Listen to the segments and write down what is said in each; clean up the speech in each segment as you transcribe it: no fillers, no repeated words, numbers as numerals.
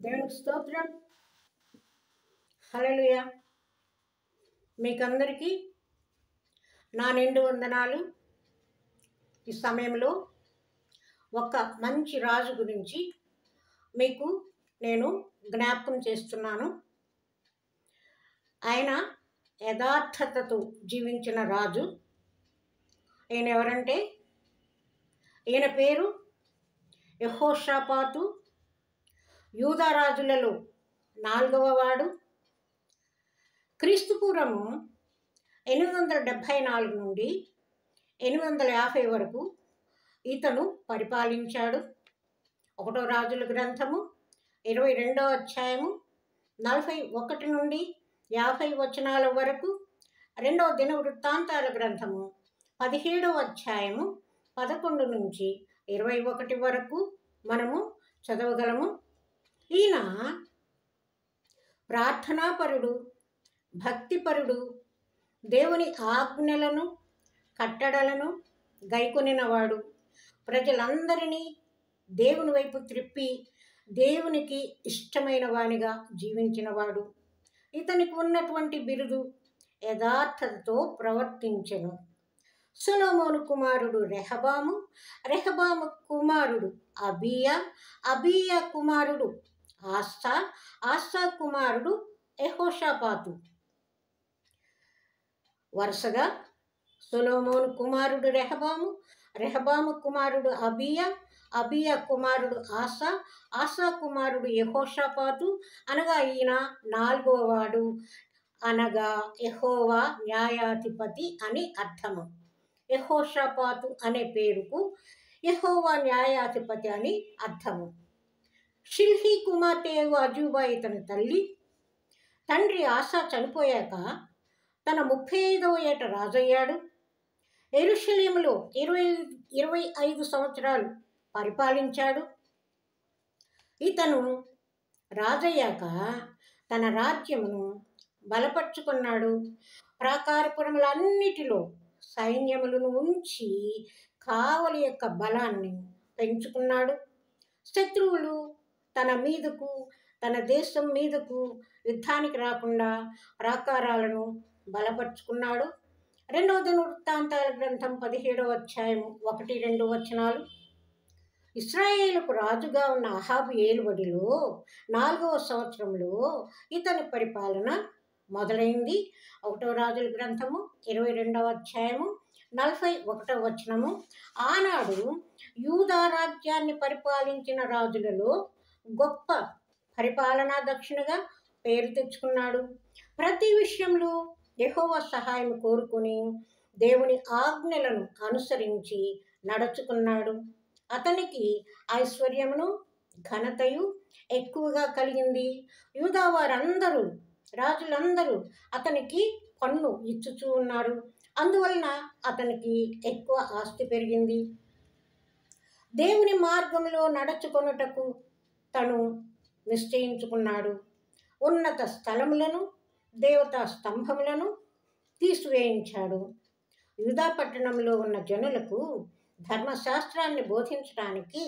దేవునికి స్తోత్రం. హల్లెలూయా. మీకందరికీ నా నిండు వందనాలు. ఈ సమయంలో ఒక మంచి రాజు గురించి మీకు నేను జ్ఞాపకం చేస్తున్నాను. ఆయన యథార్థతతో జీవించిన రాజు. ఈయన ఎవరంటే, ఈయన పేరు యెహోషాపాతు. యూదా రాజులలో 4వ వాడు. క్రీస్తుపూర్వము 874 నుండి 850 వరకు ఇతను పరిపాలించాడు. 1వ రాజుల గ్రంథము 22వ అధ్యాయము 41 నుండి 50 వచనాల వరకు, 2వ దినవృత్తాంతాల గ్రంథము 17వ అధ్యాయము 11 నుంచి 21 వరకు మనము చదవగలము. ఈయన ప్రార్థనాపరుడు, భక్తిపరుడు, దేవుని ఆజ్ఞలను కట్టడలను గైకొనినవాడు, ప్రజలందరినీ దేవుని వైపు త్రిప్పి దేవునికి ఇష్టమైన వానిగా జీవించినవాడు. ఇతనికి ఉన్నటువంటి బిరుదు యథార్థతతో ప్రవర్తించెను. సొలొమోను కుమారుడు రెహబాము, రెహబాము కుమారుడు అబీయా, అబీయా కుమారుడు ఆసా, ఆసా కుమారుడు యెహోషాపాతు. వరుసగా సొలొమోను కుమారుడు రెహబాము, రెహబాము కుమారుడు అబీయా, అబీయా కుమారుడు ఆసా, ఆసా కుమారుడు యెహోషాపాతు. అనగా ఈయన 4వ వాడు, అనగా యెహోవా న్యాయాధిపతి అని అర్థము. యెహోషాపాతు అనే పేరుకు యెహోవా న్యాయాధిపతి అని అర్థము. షిల్హీ కుమార్తె అజూబా ఇతని తల్లి. తండ్రి ఆసా చనిపోయాక తన 35వ ఏట రాజయ్యాడు. యెరూషలేములో 25 సంవత్సరాలు పరిపాలించాడు. ఇతను రాజయ్యాక తన రాజ్యమును బలపరుచుకున్నాడు. ప్రాకారపురములన్నిటిలో సైన్యములను ఉంచి కావలి యొక్క బలాన్ని పెంచుకున్నాడు. శత్రువులు తన మీదకు, తన దేశం మీదకు యుద్ధానికి రాకుండా ప్రాకారాలను బలపరుచుకున్నాడు. 2వ దినవృత్తాంతాల గ్రంథం 17వ అధ్యాయము 1-2 వచనాలు. ఇశ్రాయేలుకు రాజుగా ఉన్న అహాబు ఏలుబడిలో 4వ సంవత్సరంలో ఇతని పరిపాలన మొదలైంది. 1వ రాజుల గ్రంథము 22వ అధ్యాయము 41వ వచనము. ఆనాడు యూదా రాజ్యాన్ని పరిపాలించిన రాజులలో గొప్ప పరిపాలనా దక్షునిగా పేరు తెచ్చుకున్నాడు. ప్రతి విషయంలో యెహోవా సహాయం కోరుకొని దేవుని ఆజ్ఞలను అనుసరించి నడుచుకున్నాడు. అతనికి ఐశ్వర్యమును ఘనతయు ఎక్కువగా కలిగింది. యూదా వారందరూ, రాజులందరూ అతనికి పన్ను ఇచ్చుచూ ఉన్నారు. అందువలన అతనికి ఎక్కువ ఆస్తి పెరిగింది. దేవుని మార్గంలో నడుచుకొనుటకు తను నిశ్చయించుకున్నాడు. ఉన్నత స్థలములను, దేవతా స్తంభములను తీసివేయించాడు. యూదా పట్టణంలో ఉన్న జనులకు ధర్మశాస్త్రాన్ని బోధించడానికి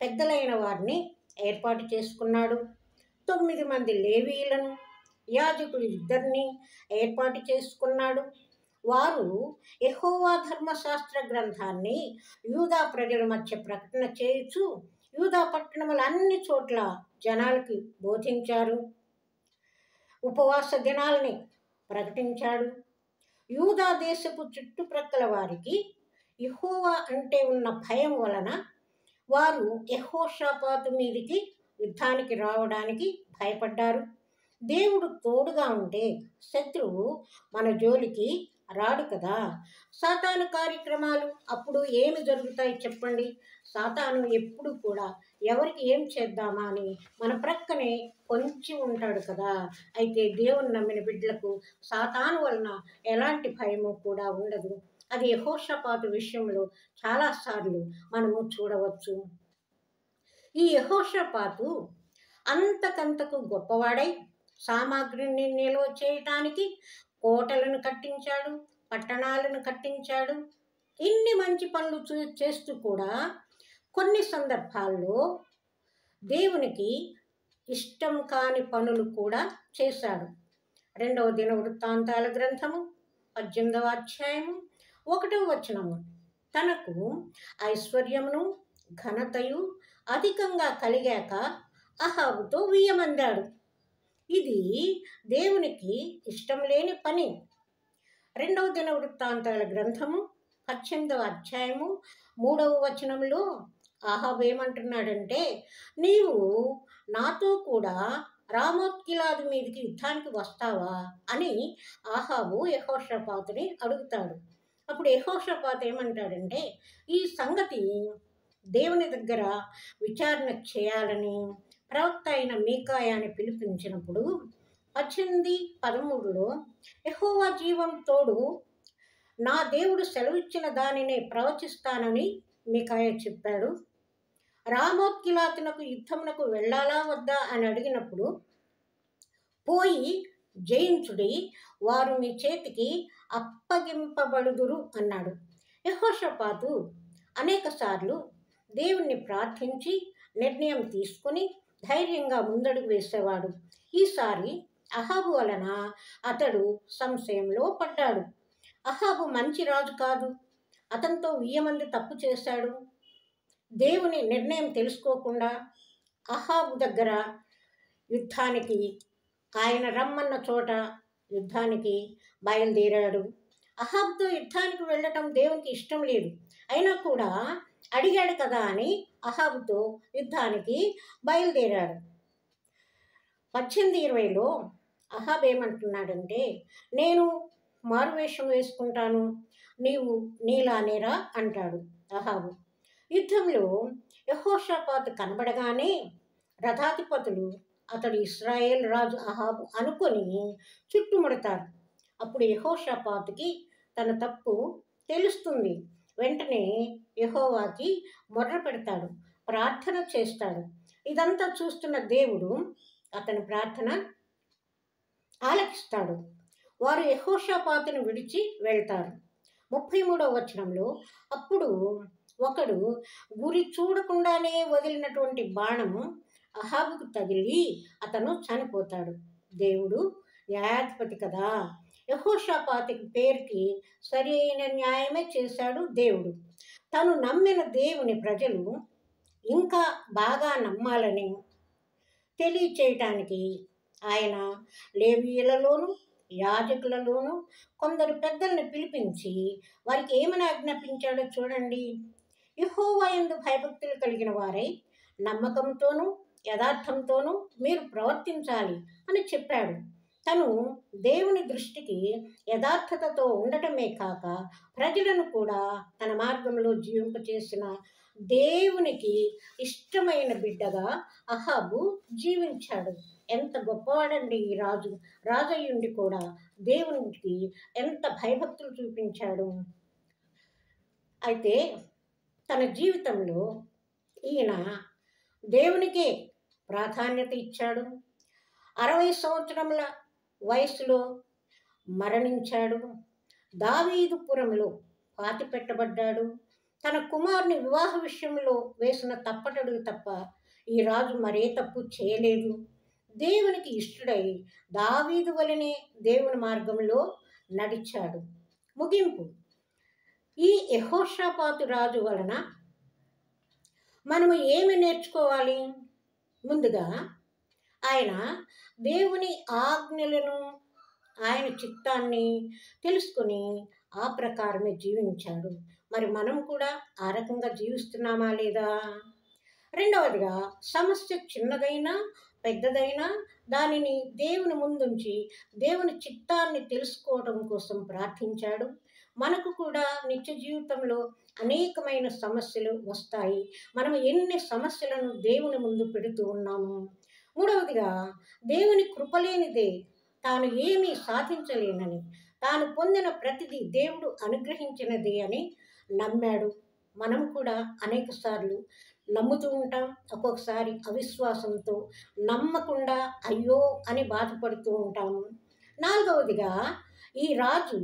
పెద్దలైన వారిని ఏర్పాటు చేసుకున్నాడు. 9 మంది లేవీయులను, యాజకులు 2 ఏర్పాటు చేసుకున్నాడు. వారు యెహోవా ధర్మశాస్త్ర గ్రంథాన్ని యూదా ప్రజల మధ్య ప్రకటన చేయుచు యూదా పట్టణముల అన్ని చోట్ల జనాలకి బోధించారు. ఉపవాస దినాల్ని ప్రకటించాడు. యూదా దేశపు చుట్టుప్రక్కల వారికి యెహోవా అంటే ఉన్న భయం వలన వారు యెహోషాపాతు మీదికి యుద్ధానికి రావడానికి భయపడ్డారు. దేవుడు తోడుగా ఉంటే శత్రువు మన జోలికి రాడు కదా. సాతాను కార్యక్రమాలు అప్పుడు ఏమి జరుగుతాయి చెప్పండి? సాతాను ఎప్పుడు కూడా ఎవరికి ఏం చేద్దామా అని మన ప్రక్కనే పొంచి ఉంటాడు కదా. అయితే దేవుని నమ్మిన బిడ్డలకు సాతాను వలన ఎలాంటి భయము కూడా ఉండదు. అది యెహోషాపాతు విషయంలో చాలాసార్లు మనము చూడవచ్చు. ఈ యెహోషాపాతు అంతకంతకు గొప్పవాడై సామాగ్రిని నిల్వ చేయటానికి కోటలను కట్టించాడు, పట్టణాలను కట్టించాడు. ఇన్ని మంచి పనులు చేస్తూ కూడా కొన్ని సందర్భాల్లో దేవునికి ఇష్టం కాని పనులు కూడా చేశాడు. 2వ దినవృత్తాంతాల గ్రంథము 18వ అధ్యాయము 1వ వచనము. తనకు ఐశ్వర్యమును ఘనతయు అధికంగా కలిగాక అహాబుతో వియ్యమందాడు. ఇది దేవునికి ఇష్టం లేని పని. 2వ దినవృత్తాంతాల గ్రంథము 18వ అధ్యాయము 3వ వచనంలో అహాబు ఏమంటున్నాడంటే, నీవు నాతో కూడా రామోత్గిలాదు మీదకి యుద్ధానికి వస్తావా అని అహాబు యెహోషాపాతుని అడుగుతాడు. అప్పుడు యెహోషాపాతు ఏమంటాడంటే, ఈ సంగతి దేవుని దగ్గర విచారణ చేయాలని ప్రవక్త అయిన మీకాయాని పిలిపించినప్పుడు 18:13లో యెహోవా జీవం తోడు నా దేవుడు సెలవిచ్చిన దానినే ప్రవచిస్తానని మీకాయ చెప్పాడు. రామోత్గిలాతునకు యుద్ధమునకు వెళ్ళాలా వద్దా అని అడిగినప్పుడు పోయి జయించుడి, వారు మీ చేతికి అప్పగింపబడుదురు అన్నాడు. యెహోషాపాతు అనేకసార్లు దేవుణ్ణి ప్రార్థించి నిర్ణయం తీసుకుని ధైర్యంగా ముందడుగు వేసేవాడు. ఈసారి అహాబు వలన అతడు సంశయంలో పడ్డాడు. అహాబు మంచి రాజు కాదు, అతనితో 1000 మంది తప్పు చేశాడు. దేవుని నిర్ణయం తెలుసుకోకుండా అహాబు దగ్గర యుద్ధానికి ఆయన రమ్మన్న చోట యుద్ధానికి బయలుదేరాడు. అహాబుతో యుద్ధానికి వెళ్ళటం దేవునికి ఇష్టం లేదు, అయినా కూడా అడిగాడు కదా అని అహాబుతో యుద్ధానికి బయలుదేరాడు. 18:20లో అహాబు ఏమంటున్నాడంటే, నేను మారువేషం వేసుకుంటాను, నీవు నీలానేరా అంటాడు అహాబు. యుద్ధంలో యెహోషాపాతు కనబడగానే రథాధిపతులు అతడు ఇశ్రాయేల్ రాజు అహాబు అనుకొని చుట్టుముడతారు. అప్పుడు యెహోషాపాతుకి తన తప్పు తెలుస్తుంది. వెంటనే యెహోవాకి మొర్ర పెడతాడు, ప్రార్థన చేస్తాడు. ఇదంతా చూస్తున్న దేవుడు అతని ప్రార్థన ఆలకిస్తాడు. వారు యెహోషాపాతును విడిచి వెళ్తారు. 33వ వచనంలో అప్పుడు ఒకడు గురి చూడకుండానే వదిలినటువంటి బాణము అహాబుకు తగిలి అతను చనిపోతాడు. దేవుడు న్యాయాధిపతి కదా, యెహోషాపాతు పేరుకి సరి అయిన న్యాయమే చేశాడు దేవుడు. తను నమ్మిన దేవుని ప్రజలు ఇంకా బాగా నమ్మాలని తెలియచేయటానికి ఆయన లేవీయులలోను యాజకులలోను కొందరు పెద్దల్ని పిలిపించి వారికి ఏమని ఆజ్ఞాపించాడో చూడండి. యెహోవా యందు భయభక్తులు కలిగిన వారై నమ్మకంతోనూ యథార్థంతోనూ మీరు ప్రవర్తించాలి అని చెప్పాడు. తను దేవుని దృష్టికి యథార్థతతో ఉండటమే కాక ప్రజలను కూడా తన మార్గంలో జీవింపచేసిన దేవునికి ఇష్టమైన బిడ్డగా అహాబు జీవించాడు. ఎంత గొప్పవాడండి ఈ రాజు! రాజయ్యుండి కూడా దేవునికి ఎంత భయభక్తులు చూపించాడు. అయితే తన జీవితంలో ఈయన దేవునికే ప్రాధాన్యత ఇచ్చాడు. 60 సంవత్సరముల వయసులో మరణించాడు. దావీదుపురంలో పాతిపెట్టబడ్డాడు. తన కుమారుని వివాహ విషయంలో వేసిన తప్పటడుగు తప్ప ఈ రాజు మరే తప్పు చేయలేదు. దేవునికి ఇష్టడై దావీదు వలనే దేవుని మార్గంలో నడిచాడు. ముగింపు: ఈ యెహోషాపాతు రాజు వలన మనము ఏమి నేర్చుకోవాలి? ముందుగా ఆయన దేవుని ఆజ్ఞలను ఆయన చిత్తాన్ని తెలుసుకుని ఆ ప్రకారమే జీవించాడు. మరి మనం కూడా ఆ రకంగా జీవిస్తున్నామా లేదా? రెండవదిగా, సమస్య చిన్నదైనా పెద్దదైనా దానిని దేవుని ముందుంచి దేవుని చిత్తాన్ని తెలుసుకోవడం కోసం ప్రార్థించాడు. మనకు కూడా నిత్య జీవితంలో అనేకమైన సమస్యలు వస్తాయి. మనం ఎన్ని సమస్యలను దేవుని ముందు పెడుతూ ఉన్నాము. మూడవదిగా, దేవుని కృపలేనిదే తాను ఏమీ సాధించలేనని, తాను పొందిన ప్రతిదీ దేవుడు అనుగ్రహించినది అని నమ్మాడు. మనం కూడా అనేక సార్లు నమ్ముతూ ఉంటాం, ఒక్కొక్కసారి అవిశ్వాసంతో నమ్మకుండా అయ్యో అని బాధపడుతూ ఉంటాము. నాలుగవదిగా, ఈ రాజు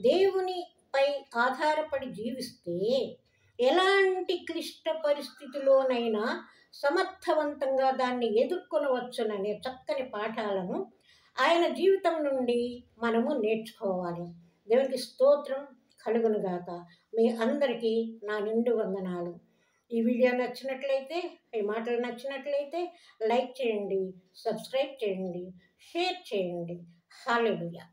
దేవునిపై ఆధారపడి జీవిస్తే ఎలాంటి క్లిష్ట పరిస్థితిలోనైనా సమర్థవంతంగా దాన్ని ఎదుర్కొనవచ్చుననే చక్కని పాఠాలను ఆయన జీవితం నుండి మనము నేర్చుకోవాలి. దేవునికి స్తోత్రం కలుగునుగాక. మీ అందరికీ నా నిండు వందనాలు. ఈ వీడియో నచ్చినట్లయితే, ఈ మాటలు నచ్చినట్లయితే లైక్ చేయండి, సబ్స్క్రైబ్ చేయండి, షేర్ చేయండి. హల్లెలూయా.